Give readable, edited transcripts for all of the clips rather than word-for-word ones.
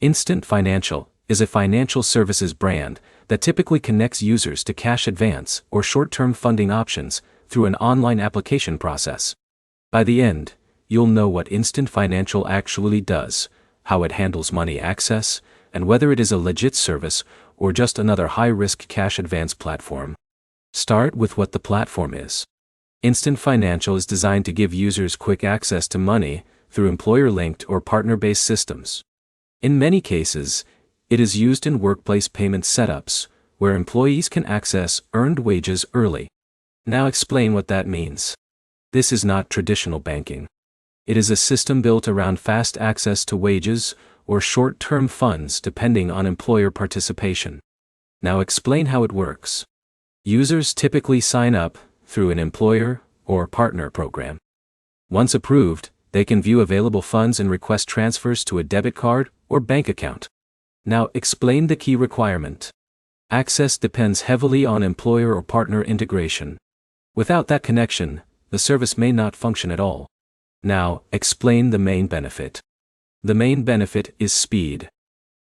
Instant Financial is a financial services brand that typically connects users to cash advance or short-term funding options through an online application process. By the end, you'll know what Instant Financial actually does, how it handles money access, and whether it is a legit service or just another high-risk cash advance platform. Start with what the platform is. Instant Financial is designed to give users quick access to money through employer-linked or partner-based systems. In many cases, it is used in workplace payment setups, where employees can access earned wages early. Now explain what that means. This is not traditional banking. It is a system built around fast access to wages or short-term funds depending on employer participation. Now explain how it works. Users typically sign up through an employer or partner program. Once approved, they can view available funds and request transfers to a debit card or bank account. Now explain the key requirement. Access depends heavily on employer or partner integration. Without that connection, the service may not function at all. Now, explain the main benefit. The main benefit is speed.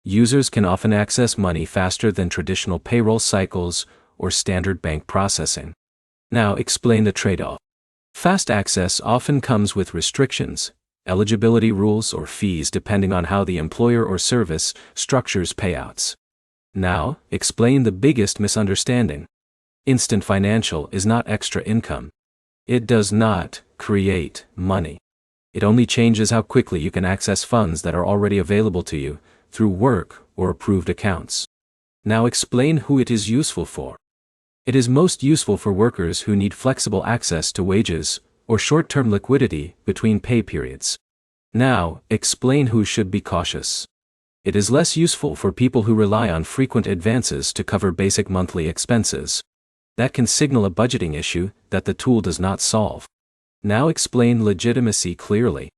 Users can often access money faster than traditional payroll cycles or standard bank processing. Now, explain the trade-off. Fast access often comes with restrictions, eligibility rules, or fees depending on how the employer or service structures payouts. Now, explain the biggest misunderstanding. Instant Financial is not extra income. It does not create money. It only changes how quickly you can access funds that are already available to you through work or approved accounts. Now explain who it is useful for. It is most useful for workers who need flexible access to wages or short-term liquidity between pay periods. Now, explain who should be cautious. It is less useful for people who rely on frequent advances to cover basic monthly expenses. That can signal a budgeting issue that the tool does not solve. Now explain legitimacy clearly.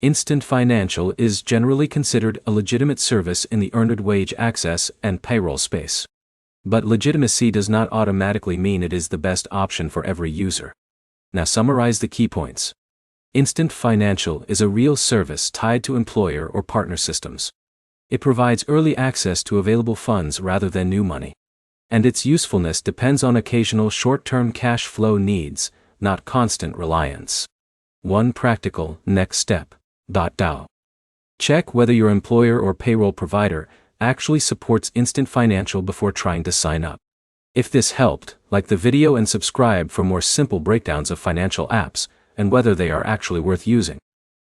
Instant Financial is generally considered a legitimate service in the earned wage access and payroll space. But legitimacy does not automatically mean it is the best option for every user. Now summarize the key points. Instant Financial is a real service tied to employer or partner systems. It provides early access to available funds rather than new money. And its usefulness depends on occasional short-term cash flow needs, not constant reliance. One practical next step. Check whether your employer or payroll provider actually supports Instant Financial before trying to sign up. If this helped, like the video and subscribe for more simple breakdowns of financial apps and whether they are actually worth using.